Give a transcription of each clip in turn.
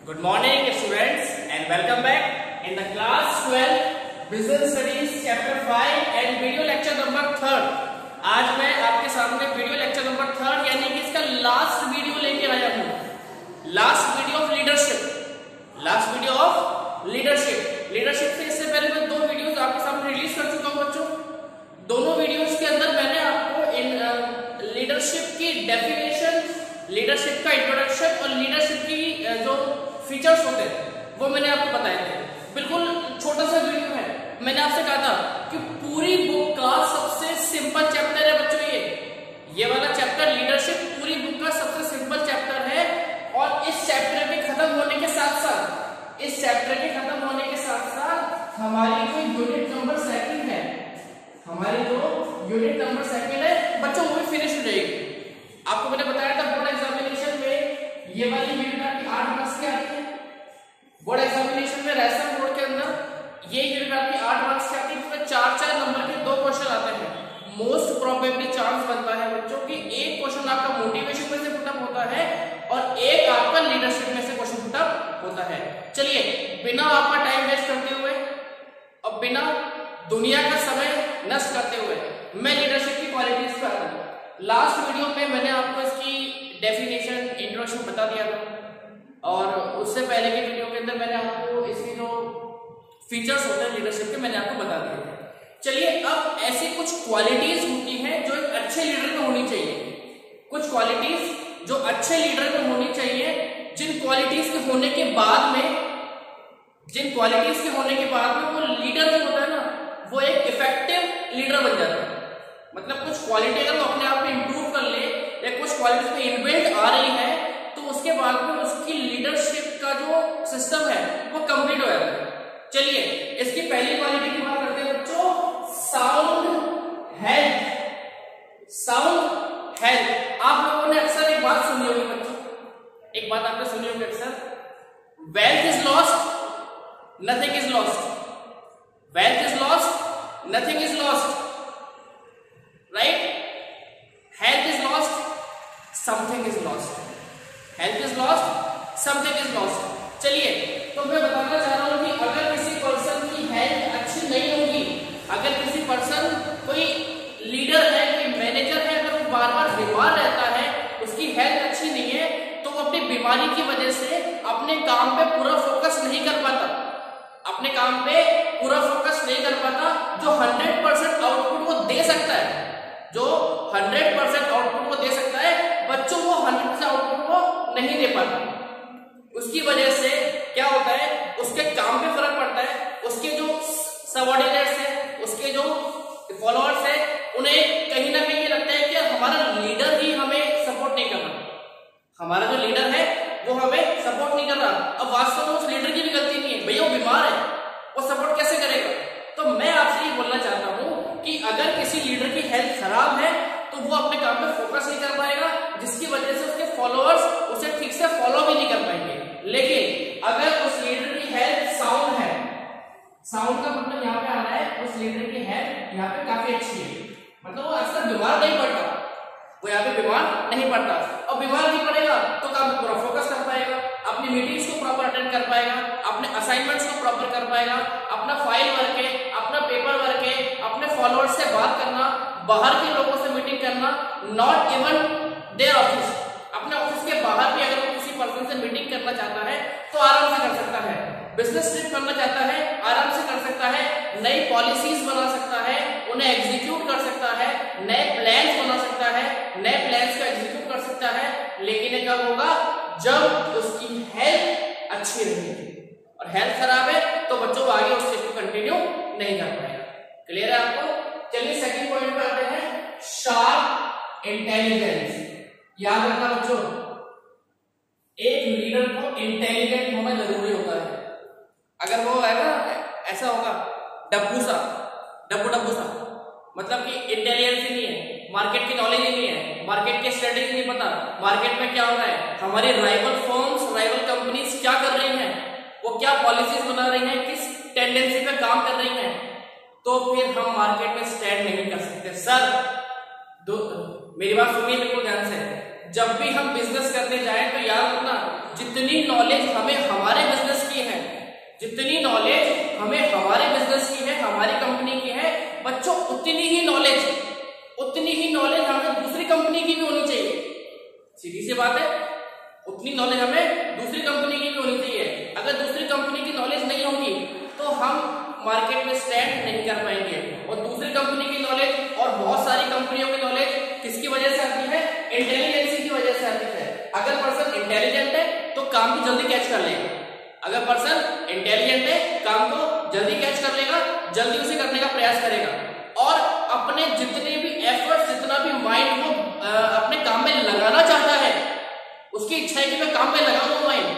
Good morning students and welcome back in the class 12 Business Studies chapter 5 and video lecture number 3rd। आज मैं आपके सामने video lecture number 3rd यानी कि इसका लास्ट वीडियो लेके आया हूँ। Last video of leadership. Leadership से इससे पहले मैं 2 वीडियोस आपके सामने रिलीज कर चुका हूँ बच्चों। दोनों वीडियोस के अंदर मैंने आपको इन लीडरशिप की डेफिनेशन, लीडरशिप का इंट्रोडक्शन और लीडरशिप की जो फीचर्स होते हैं वो मैंने आपको बताए थे। बिल्कुल छोटा सा वीडियो है। मैंने आपसे कहा था कि पूरी बुक का सबसे सिंपल चैप्टर है बच्चों। ये वाला चैप्टर लीडरशिप पूरी बुक का सबसे सिंपल चैप्टर है और इस चैप्टर के खत्म होने के साथ साथ हमारी जो यूनिट नंबर 2 है बच्चों वो भी फिनिश हो जाएगी। आपको मैंने बताया था बोर्ड एग्जामिनेशन में ये वाली यूनिट आपकी 8 मार्क्स की आती है। बोर्ड एग्जामिनेशन में राजस्थान बोर्ड के अंदर ये यूनिट आपकी 8 मार्क्स की आती है। इसमें 4 नंबर के 2 क्वेश्चन आते हैं। मोस्ट प्रोबेबली चांस बनता है बच्चों की एक क्वेश्चन आपका मोटिवेशन में से पुटअप होता है और एक आपका लीडरशिप में से क्वेश्चन पुटअप होता है। चलिए बिना आपका टाइम वेस्ट करते हुए और बिना दुनिया का समय नष्ट करते हुए मैं लीडरशिप की क्वालिटीज पे आता हूं। लास्ट वीडियो में मैंने आपको इसकी डेफिनेशन, इंट्रोडक्शन बता दिया था और उससे पहले के वीडियो के अंदर मैंने आपको इसके जो फीचर्स होते हैं लीडरशिप के मैंने आपको बता दिए थे। चलिए अब ऐसी कुछ क्वालिटीज होती हैं जो एक अच्छे लीडर में होनी चाहिए। कुछ क्वालिटीज जो अच्छे लीडर में होनी चाहिए, जिन क्वालिटीज के होने के बाद में वो लीडर जो होता है ना वो एक इफेक्टिव लीडर बन जाता है। मतलब कुछ क्वालिटी अगर वो अपने आप में इंप्रूव कर ले या कुछ क्वालिटीज में इनबिल्ट आ रही है तो उसके बाद में उसकी लीडरशिप का जो सिस्टम है वो कंप्लीट हो जाता है। चलिए इसकी पहली क्वालिटी की बात करते हैं बच्चों, साउंड हेल्थ। आप लोगों ने अक्सर एक बात सुनी होगी बच्चों, एक बात आपने सुनी होगी अक्सर, wealth is lost nothing is lost. Wealth is lost nothing is lost, right? Health is lost something is lost. Health is lost something is lost. चलिए तो मैं बताना चाह रहा हूं कि अगर किसी पर्सन की हेल्थ अच्छी नहीं होगी, अगर किसी पर्सन कोई लीडर है, कोई मैनेजर है, अगर वो बार बार बीमार रहता है, उसकी हेल्थ अच्छी नहीं है तो वो अपनी बीमारी की वजह से अपने काम पे पूरा फोकस नहीं कर पाता। जो 100% आउटपुट वो दे सकता है, बच्चों वो 100% आउटपुट वो नहीं दे पाता। उसकी वजह से क्या होता है, उसके काम पे फर्क पड़ता है। उसके जो सबऑर्डिनेट्स हैं, उसके जो फॉलोअर्स हैं, उन्हें कहीं ना कहीं लगता है कि हमारा लीडर ही हमें सपोर्ट नहीं कर रहा, हमारा जो लीडर है वो हमें सपोर्ट नहीं कर रहा। अब वास्तव में उस लीडर की भी गलती नहीं है, भैया वो बीमार है, वो सपोर्ट कैसे करेगा? तो मैं आपसे ये बोलना चाहता हूं कि अगर किसी लीडर की हेल्थ खराब है तो वो अपने काम पे फोकस नहीं कर पाएगा, जिसकी वजह से उसके फॉलोअर्स उसे ठीक से फॉलो भी नहीं कर पाएंगे। लेकिन अगर उस लीडर की हेल्थ साउंड है, साउंड का मतलब यहाँ पे आ रहा है उस लीडर की हेल्थ यहाँ पे काफी अच्छी है, मतलब वो अक्सर बीमार नहीं पड़ता, वो यहाँ पे बीमार नहीं पड़ता। और बीमार नहीं पड़ेगा तो काम पे पूरा फोकस कर पाएगा, अपनी मीटिंग्स को प्रॉपर अटेंड कर पाएगा, अपने असाइनमेंट्स को प्रॉपर कर पाएगा, अपना फाइल वर्क है, अपना पेपर वर्क है, अपने फॉलोअर्स से बात करना, बाहर के लोगों से मीटिंग करना, नॉट इवन देयर ऑफिस, अपने ऑफिस के बाहर भी अगर वो किसी पर्सन से मीटिंग करना चाहता है तो आराम से कर सकता है। बिजनेस ट्रिप करना चाहता है आराम से कर सकता है, नई पॉलिसीज बना सकता है, उन्हें एग्जीक्यूट कर सकता है, नए प्लान्स बना सकता है, नए प्लान्स को एग्जीक्यूट कर सकता है। लेकिन ये कब होगा? जब उसकी हेल्थ अच्छी रहेगी। और हेल्थ खराब है तो बच्चों आगे उस चीज को कंटिन्यू नहीं कर पाएगा। क्लियर है आपको? चलिए सेकंड पॉइंट पे आते हैं, शार्प इंटेलिजेंस। याद रखना बच्चों, एक लीडर को इंटेलिजेंट होना जरूरी होता है। अगर वो है ना ऐसा होगा डब्बू सा, मतलब कि इंटेलिजेंस ही नहीं है, मार्केट की नॉलेज ही नहीं है, मार्केट की स्ट्रेटेजी नहीं पता, मार्केट में क्या हो रहा है, हमारी राइवल फर्म्स, राइवल कंपनीज क्या कर रही हैं, वो क्या पॉलिसीज बना रही हैं, किस टेंडेंसी पे काम कर रही हैं, तो फिर हम मार्केट में स्टैंड नहीं कर सकते। सर मेरी बात सुनिए बिल्कुल ध्यान से, जब भी हम बिजनेस करने जाएं तो याद रखना, जितनी नॉलेज हमें हमारे बिजनेस की है, जितनी नॉलेज हमें हमारे बिजनेस की है, हमारी कंपनी की है बच्चों, उतनी ही नॉलेज हमें दूसरी कंपनी की भी होनी चाहिए। सीधी सी बात है, उतनी नॉलेज हमें दूसरी कंपनी की भी होनी चाहिए। अगर दूसरी कंपनी की नॉलेज नहीं होगी तो हम मार्केट में स्टैंड नहीं कर पाएंगे। और दूसरी कंपनी की नॉलेज और बहुत सारी कंपनियों की नॉलेज किसकी वजह से आती है? इंटेलिजेंसी की वजह से आती है। अगर पर्सन इंटेलिजेंट है तो काम को जल्दी कैच कर लेगा, अगर पर्सन इंटेलिजेंट है काम को जल्दी कैच कर लेगा, जल्दी उसे करने का प्रयास करेगा और अपने जितने भी एफर्ट्स, जितना भी माइंड वो अपने काम में लगाना चाहता है, उसकी इच्छा है कि मैं काम में लगाऊंगा माइंड,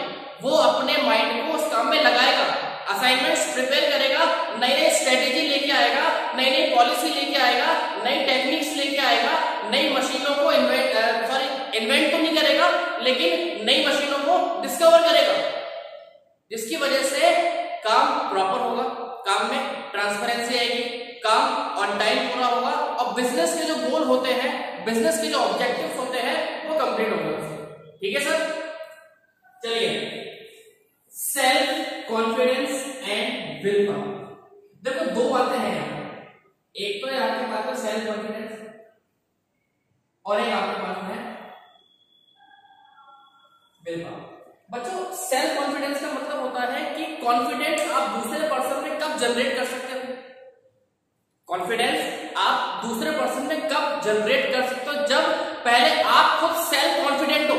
वो अपने माइंड को उस काम में लगाएगा, असाइनमेंट्स प्रिपेयर करेगा, नई नई स्ट्रेटेजी लेके आएगा, नई नई पॉलिसी लेके आएगा, नई टेक्निक्स लेके आएगा, नई मशीनों को इन्वेंट तो नहीं करेगा लेकिन नई मशीनों को डिस्कवर करेगा, जिसकी वजह से काम प्रॉपर होगा, काम में ट्रांसपेरेंसी आएगी, काम ऑन टाइम पूरा होगा और बिजनेस के जो गोल होते हैं, बिजनेस के जो ऑब्जेक्टिव्स होते हैं वो कंप्लीट होंगे। ठीक है सर, चलिए self confidence and will power. देखो दो बातें हैं यहाँ, एक तो आपके पास है सेल्फ कॉन्फिडेंस और एक आपके पास है विल पावर। बच्चों सेल्फ कॉन्फिडेंस का मतलब होता है कि कॉन्फिडेंस आप दूसरे पर्सन में कब जनरेट कर सकते हो, कॉन्फिडेंस आप दूसरे पर्सन में कब जनरेट कर सकते हो? जब पहले आप खुद सेल्फ कॉन्फिडेंट हो,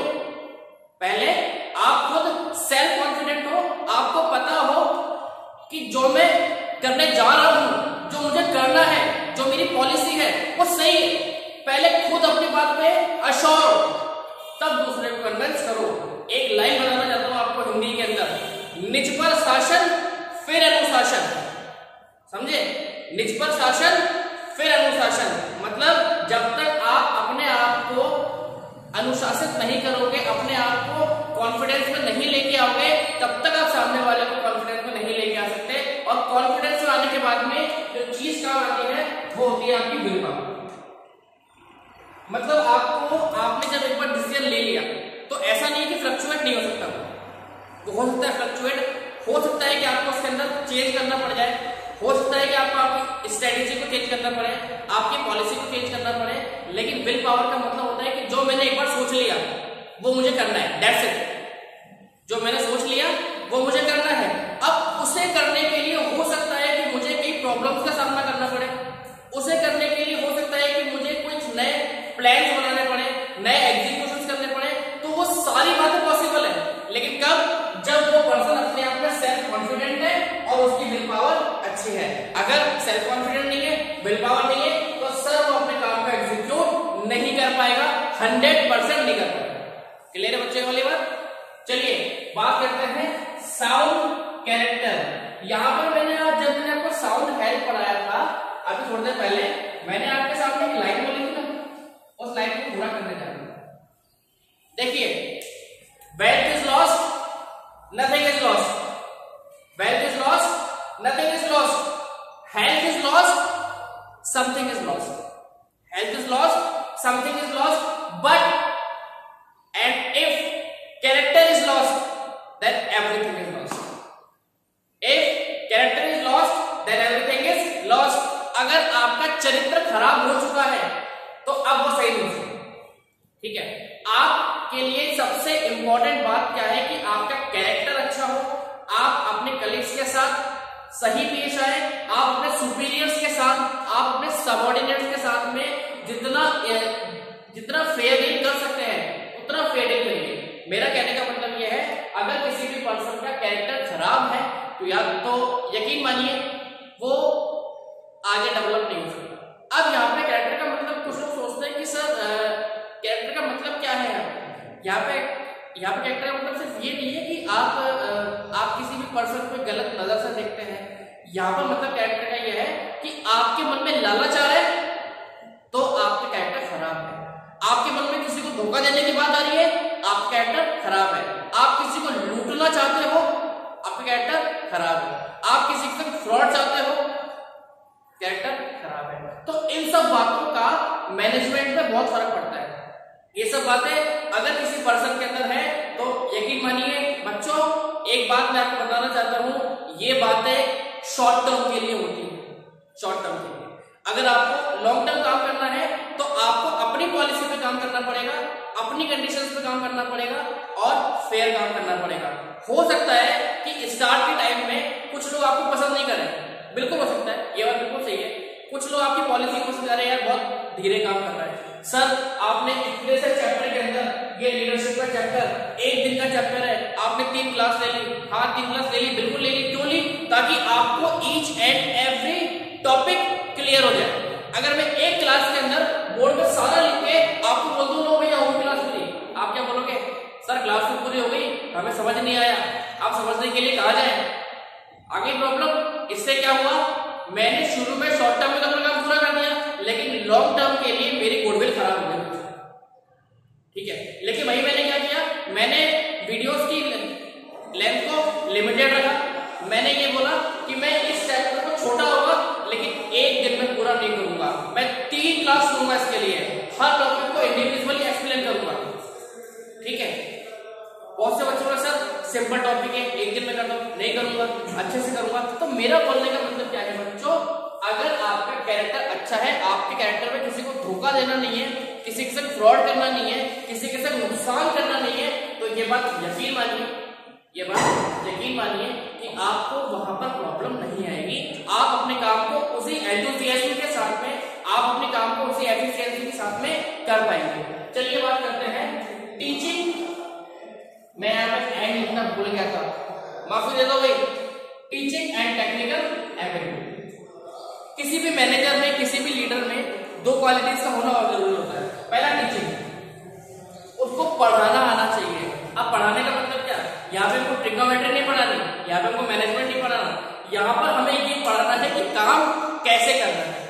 पहले आप खुद सेल्फ कॉन्फिडेंट हो, आपको पता हो कि जो मैं करने जा रहा हूं, जो मुझे करना है, जो मेरी पॉलिसी है वो सही है, पहले खुद अपनी बात पे अश्योर हो, तब दूसरे को कन्विंस करो। एक लाइन बताना चाहता हूं आपको हिंदी के अंदर, निज पर शासन फिर अनुशासन, समझे? निज पर शासन फिर अनुशासन, मतलब जब तक आप अपने आप को अनुशासित नहीं करोगे, अपने आप को कॉन्फिडेंस में नहीं लेके आओगे, तब तक आप सामने वाले को कॉन्फिडेंस में नहीं लेके आ सकते। और कॉन्फिडेंस में आने के बाद में जो चीज काम आती है वो होती है आपकी विल पावर। मतलब आपने जब एक बार डिसीजन ले लिया तो ऐसा नहीं कि फ्लक्चुएट नहीं हो सकता, वो हो सकता है फ्लक्चुएट, हो सकता है कि आपको उसके अंदर चेंज करना पड़ जाए, हो सकता है कि आपको आपकी स्ट्रेटेजी को चेंज करना पड़े, आपकी पॉलिसी को चेंज करना पड़े, लेकिन विल पावर का मतलब होता है कि जो मैंने एक बार सोच लिया वो मुझे करना है, दैट्स इट। जो मैंने सोच लिया वो मुझे करना है। अब उसे करने के लिए हो सकता है कि मुझे कई प्रॉब्लम्स का सामना करना पड़े, उसे करने के लिए हो सकता है कि मुझे कुछ नए प्लान बनाने पड़े, नए एग्जीक्यूशन करने पड़े, तो वो सारी बातें पॉसिबल है, लेकिन कब? जब वो पर्सन अपने आप में सेल्फ कॉन्फिडेंट है और उसकी विल पावर अच्छी है। अगर सेल्फ कॉन्फिडेंट नहीं है, विल पावर नहीं है, तो सर वो अपने काम को एग्जीक्यूट नहीं कर पाएगा, 100% नहीं कर पाएगा। क्लियर है बच्चे वाली बात? चलिए बात करते हैं साउंड कैरेक्टर। यहां पर जब मैंने आपको साउंड हेल्प पढ़ाया था अभी थोड़ी देर पहले, मैंने आपके सामने एक लाइन बोली थी ना, उस लाइन को पूरा करने जा रहा हूं। देखिए, wealth is lost, nothing is lost, wealth is lost, nothing is lost, health is lost, something is lost, health is lost, something is lost, but and if character is lost then everything is lost, if character is lost then everything is lost। अगर आपका चरित्र खराब हो चुका है तो अब वो सही नहीं है, ठीक है? आपके लिए सबसे इंपॉर्टेंट बात क्या है कि आपका कैरेक्टर अच्छा हो, आप अपने कलीग्स के साथ सही पेश आए, आप अपने सुपीरियर्स के साथ, आप अपने सबऑर्डिनेट्स के साथ में जितना फेयर डील कर सकते हैं उतना फेयर डील करिए। मेरा कहने का मतलब यह है, अगर किसी भी पर्सन का कैरेक्टर खराब है तो या तो यकीन मानिए वो आगे डेवलप नहीं हो सकता। अब यहाँ पे कैरेक्टर का मतलब कुछ लोग सोचते हैं कि सर कैरेक्टर का मतलब क्या है? यहाँ पे कैरेक्टर का मतलब सिर्फ ये नहीं है कि आप किसी भी पर्सन को गलत नजर से देखते हैं। यहाँ पर मतलब कैरेक्टर का यह है कि आपके मन में लालच आ रहा है तो आपका कैरेक्टर खराब है, आपके मन में किसी को धोखा देने की बात आ रही है, आपका कैरेक्टर खराब है, आप किसी को लूटना चाहते हो, आपका कैरेक्टर खराब है, आप किसी के साथ फ्रॉड चाहते हो, कैरेक्टर खराब है। तो इन सब बातों का मैनेजमेंट में बहुत फर्क पड़ता है। ये सब बातें अगर किसी पर्सन के अंदर है तो यकीन मानिए बच्चों, एक बात मैं आपको बताना चाहता हूं, ये बातें शॉर्ट टर्म के लिए होती है, शॉर्ट टर्म के लिए। अगर आपको लॉन्ग टर्म काम करना है तो आपको अपनी पॉलिसी पे काम करना पड़ेगा, अपनी कंडीशंस पे काम करना पड़ेगा और फेयर काम करना पड़ेगा। हो सकता है कि स्टार्ट के टाइम में कुछ लोग आपको पसंद नहीं करें, बिल्कुल हो सकता है, ये बात बिल्कुल सही है। कुछ लोग आपकी पॉलिसी को समझा रहे हैं, यार बहुत धीरे काम कर रहा है सर, आपने इतने से चैप्टर के अंदर ये लीडरशिप का चैप्टर 1 दिन का चैप्टर है, आपने 3 क्लास ले ली। हाँ 3 क्लास ले ली, बिल्कुल ले ली। क्यों ली? ताकि आपको each and every topic clear हो जाए। अगर मैं एक क्लास के अंदर बोर्ड पे सारा लिख के आपको बोल दूं लो भैया होगी क्लास पूरी, आप क्या बोलोगे? सर क्लास तो पूरी हो गई, हमें समझ नहीं आया, आप समझने के लिए कहा जाए। आगे प्रॉब्लम इससे क्या हुआ, मैंने शुरू में शॉर्ट टर्म में तो अपना काम पूरा कर दिया, लेकिन लॉन्ग टर्म के लिए मेरी गुडविल खराब हो गई। ठीक है, लेकिन वही मैंने क्या किया, मैंने वीडियोस की लेंथ को लिमिटेड रखा। मैंने ये बोला कि मैं इस चैप्टर को छोटा होगा लेकिन एक दिन में पूरा नहीं करूंगा, मैं 3 क्लास लूंगा इसके लिए, हर टॉपिक को इंडिविजुअली एक्सप्लेन करूंगा। ठीक है, बहुत से बच्चों का सर सिंपल टॉपिक है, एक दिन में कर दो, नहीं करूंगा, अच्छे से करूंगा। तो मेरा बोलने का मतलब क्या है बच्चों, अगर आपका कैरेक्टर अच्छा है, आपके कैरेक्टर में किसी को धोखा देना नहीं है, किसी के साथ फ्रॉड करना नहीं है, किसी के साथ नुकसान करना नहीं है, तो ये बात यकीन मानिए, ये बात यकीन मानिए कि आपको वहां पर प्रॉब्लम नहीं आएगी। आप अपने काम को उसी एंथुसियाज्म के साथ में, आप अपने काम को उसी एफिशिएंसी के साथ में कर पाएंगे। चलिए बात करते हैं टीचिंग। मैं यहाँ पे एंड लिखना भूल गया था, माफी दे दो भाई। टीचिंग एंड टेक्निकल एबिलिटी, किसी भी मैनेजर में, किसी भी लीडर में 2 क्वालिटीज का होना और जरूरी होता है। पहला टीचिंग, उसको पढ़ाना आना चाहिए। अब पढ़ाने का मतलब क्या, यहाँ पे हमको ट्रिग्नोमेट्री नहीं पढ़ानी, यहाँ पे हमको मैनेजमेंट नहीं पढ़ाना, यहाँ पर हमें ये पढ़ाना है कि काम कैसे करना है।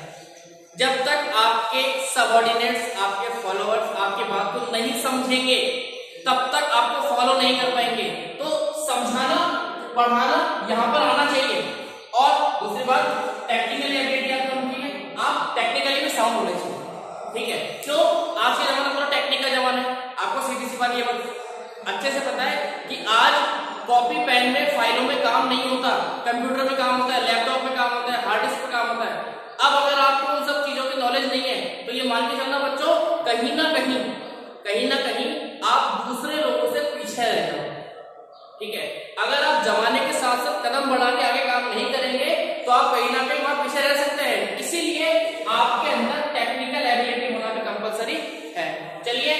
जब तक आपके सबऑर्डिनेट्स, आपके फॉलोअर्स आपके बात को नहीं समझेंगे तब तक आपको फॉलो नहीं कर पाएंगे। तो समझाना, पढ़ाना यहाँ पर आना चाहिए। और दूसरी बात, टेक्निकल एबिलिटी आपको होनी है, आप टेक्निकली भी साउंड होने चाहिए। ठीक है, क्यों? आज के जमाना पूरा टेक्निकल जमाना है। आपको सीधी सी बात ये अच्छे से पता है कि आज कॉपी पेन में, फाइलों में काम नहीं होता, कंप्यूटर में काम होता है, लैपटॉप में काम होता है, हार्ड डिस्क पे काम होता है। अब अगर आपको उन सब चीजों की नॉलेज नहीं है तो ये मान के चलना बच्चों, कहीं ना कहीं आप दूसरे लोगों से पीछे रह जाओ। ठीक है, अगर आप जमाने के साथ साथ कदम बढ़ा के आगे काम नहीं करेंगे तो आप कहीं ना कहीं वहां पीछे रह सकते हैं। इसीलिए आपके अंदर टेक्निकल एबिलिटी होना भी कंपलसरी है। चलिए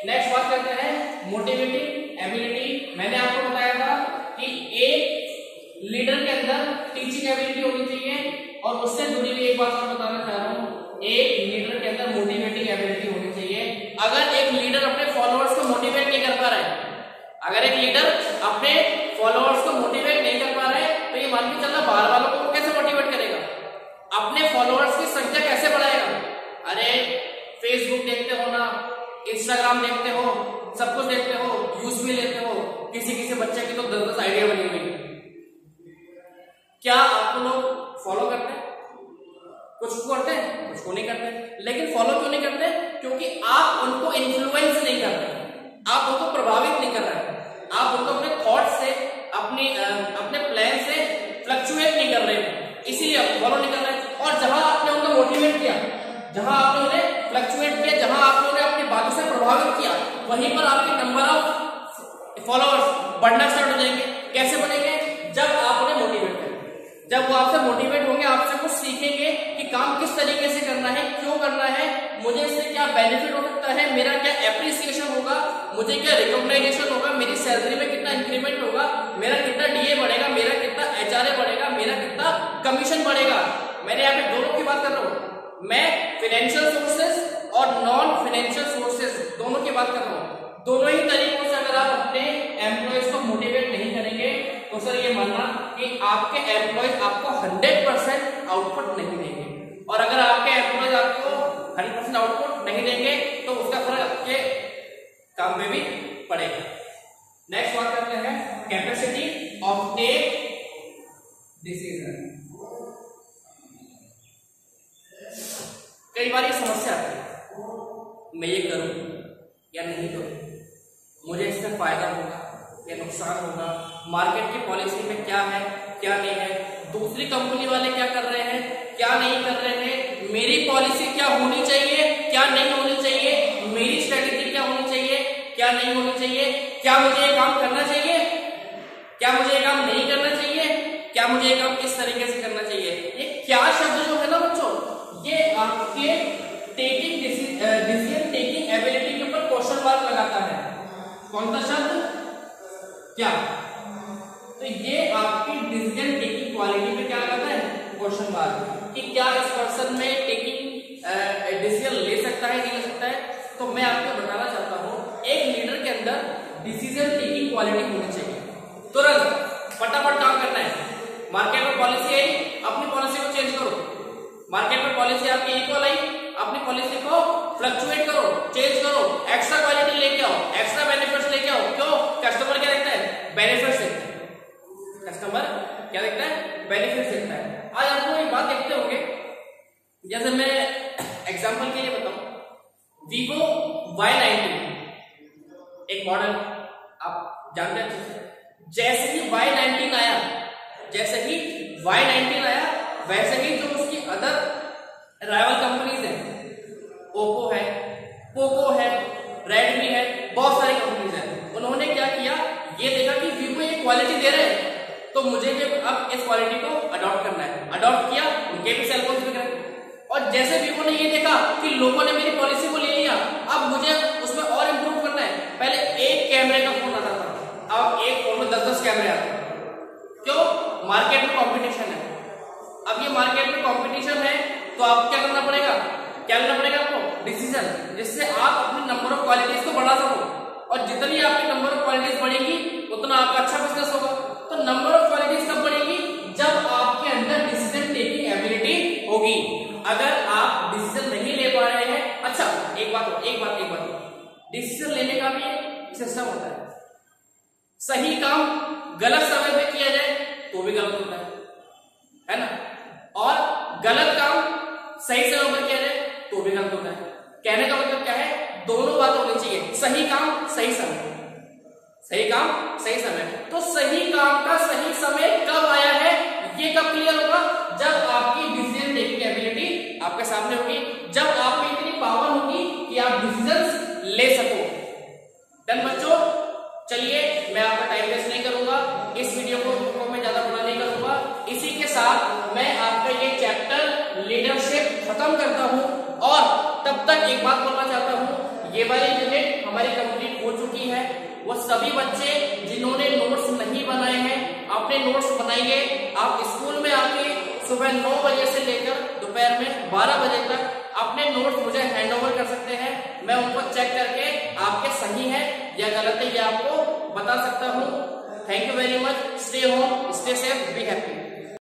नेक्स्ट बात करते हैं मोटिवेटिंग एबिलिटी। मैंने आपको बताया था कि एक लीडर के अंदर टीचिंग एबिलिटी होनी चाहिए, और उससे जुड़ी हुई एक बात मैं बताना चाह रहा हूं, एक लीडर के अंदर मोटिवेटिंग एबिलिटी होनी चाहिए। अगर एक लीडर अपने फॉलोअर्स को मोटिवेट नहीं कर पा रहा है, अगर एक लीडर अपने फॉलोअर्स को मोटिवेट नहीं कर पा रहा है तो ये मान के चलना बाहर वालों को कैसे मोटिवेट करेगा, अपने फॉलोअर्स की संख्या कैसे बढ़ाएगा? अरे फेसबुक देखते हो ना, इंस्टाग्राम देखते हो, सब कुछ देखते हो, व्यूज भी लेते हो, किसी बच्चे की तो 10-10 आइडिया बनी हुई। क्या आपको लोग फॉलो करते हैं? कुछ को करते हैं, कुछ को नहीं करते। लेकिन फॉलो क्यों नहीं करते? क्योंकि आप उनको इन्फ्लुएंस नहीं कर रहे, आप उनको प्रभावित नहीं कर रहे, आप उनको अपने थॉट से, अपने प्लान से फ्लक्चुएट नहीं कर रहे, इसीलिए आप फॉलो नहीं कर रहे। और जहां आपने उनको मोटिवेट किया, जहां आपने उन्हें फ्लक्चुएट किया, जहां आपने उन्हें अपनी बातों से प्रभावित किया, वहीं पर आपके नंबर ऑफ फॉलोअर्स बढ़ना स्टार्ट हो जाएंगे। कैसे बढ़ेंगे? जब आप उन्हें मोटिवेट करेंगे, जब वो आपसे मोटिवेट होंगे, आपसे कुछ सीखेंगे कि काम किस तरीके से करना है, क्यों करना है, मुझे इससे क्या बेनिफिट हो सकता है, मेरा क्या एप्रिसिएशन होगा, मुझे क्या रिकॉग्नाइजेशन होगा, मेरी सैलरी में कितना इंक्रीमेंट होगा, मेरा कितना डीए बढ़ेगा, मेरा कितना एचआरए बढ़ेगा, मेरा कितना कमीशन बढ़ेगा। मैंने यहाँ पे दोनों की बात कर रहा हूँ, मैं फाइनेंशियल सोर्सेज और नॉन फाइनेंशियल सोर्सेज दोनों की बात कर रहा हूँ। दोनों ही तरीकों से अगर आप अपने एम्प्लॉयज को मोटिवेट नहीं करेंगे तो सर ये मानना कि आपके एम्प्लॉयज आपको 100% आउटपुट नहीं देंगे, और अगर आपके एम्प्लॉयज आपको 100% आउटपुट नहीं देंगे तो उसका फर्क आपके काम में भी पड़ेगा। नेक्स्ट बात करते हैं कैपेसिटी ऑफ टेक डिसीजन। कई बार ये समस्या आती है, मैं ये करूं या नहीं करूं, मुझे इससे फायदा होगा या नुकसान होगा, मार्केट की पॉलिसी में क्या है क्या नहीं है, दूसरी कंपनी वाले क्या कर रहे हैं क्या नहीं कर रहे हैं, मेरी पॉलिसी क्या होनी चाहिए क्या नहीं होनी चाहिए, मेरी स्ट्रेटेजी क्या होनी चाहिए क्या नहीं होनी चाहिए, क्या मुझे ये काम करना चाहिए क्या मुझे ये काम नहीं करना चाहिए, क्या मुझे ये काम किस तरीके से करना चाहिए। ये क्या शब्द जो है ना बच्चों, ये आपके डिसीजन टेकिंग एबिलिटी के ऊपर क्वेश्चन मार्क लगाता है। कौन सा शब्द, क्या, तो ये आपकी डिसीजन टेकिंग क्वालिटी पे क्या लगाता है, क्वेश्चन मार्क, कि क्या इस पर्सन में टेकिंग डिसीजन ले सकता है नहीं ले सकता है। तो मैं आपको बताना चाहता हूं एक लीडर के अंदर डिसीजन टेकिंग क्वालिटी होनी चाहिए। तुरंत फटाफट काम करना है। मार्केट में पॉलिसी आई, अपनी पॉलिसी को चेंज करो। मार्केट में पॉलिसी आपकी इक्वल आई, अपनी पॉलिसी को फ्लक्चुएट करो, चेंज करो, एक्स्ट्रा क्वालिटी लेके आओ, एक्स्ट्रा बेनिफिट्स लेके आओ। क्यों? कस्टमर क्या देखता है, बेनिफिट्स देखता है। कस्टमर क्या देखता है, बेनिफिट्स देखता है। आज आपको एक बात देखते होंगे, जैसे मैं एग्जांपल के लिए बताऊं, Vivo Y90 एक मॉडल आप जानते हैं। जैसे ही Y19 आया, जैसे ही Y19 आया, वैसे ही जो उसकी अदर राइवल कंपनीज है, ओप्पो है, पोको है, रेडमी है, बहुत सारी कंपनीज है, उन्होंने क्या किया, ये देखा कि वीवो ये क्वालिटी दे रहे हैं, तो मुझे भी अब इस क्वालिटी को अडॉप्ट करना है। अडॉप्ट किया, उनके भी सेलफोन बिक रहे। और जैसे वीवो ने ये देखा कि लोगों ने मेरी पॉलिसी को ले लिया, अब मुझे उसमें और इंप्रूव करना है। पहले एक कैमरे का फोन आता था, अब एक फोन में 10-10 कैमरे आते हैं। क्यों? मार्केट में कंपटीशन है। अब ये मार्केट में कंपटीशन है, तो आपको क्या करना पड़ेगा, क्या लेना पड़ेगा आपको, डिसीजन, जिससे आप अपनी नंबर ऑफ क्वालिटीज को बढ़ा सको। और जितनी आपकी नंबर ऑफ क्वालिटीज बढ़ेगी, उतना आपका अच्छा बिजनेस होगा। तो नंबर ऑफ क्वालिटीज कब बढ़ेगी, जब आपके अंदर डिसीजन टेकिंग एबिलिटी होगी। अगर आप डिसीजन नहीं ले पा रहे हैं, अच्छा एक बात, डिसीजन लेने का भी एक सिस्टम होता है। सही काम गलत समय पे किया जाए तो भी गलत होता है ना, और गलत काम सही समय पर किया जाए तो भी गलत होता है। कहने का मतलब क्या है, दोनों बात होनी चाहिए, सही काम सही समय, सही काम सही समय। तो सही काम का सही समय कब आया है, ये कब क्लियर होगा, जब आपकी डिसीजन टेकिंग एबिलिटी आपके सामने होगी, जब आप में इतनी पावर होगी कि आप डिसीजंस ले सको। डन बच्चों, चलिए मैं आपका टाइम वेस्ट नहीं करूंगा, इस वीडियो को मैं ज्यादा बड़ा नहीं करूंगा। इसी के साथ मैं आपका ये चैप्टर लीडरशिप खत्म करता हूं। और तब तक एक बात बोलना चाहता हूं, ये वाली यूनिट हमारी कंप्लीट हो चुकी है। वो सभी बच्चे जिन्होंने नोट्स नहीं बनाए हैं, अपने नोट्स बनाइए। आप स्कूल में आके सुबह 9 बजे से लेकर दोपहर में 12 बजे तक अपने नोट्स मुझे हैंड ओवर कर सकते हैं। मैं उनको चेक करके आपके सही है या गलत है ये आपको बता सकता हूँ। Thank you very much. Stay home, stay safe, be happy.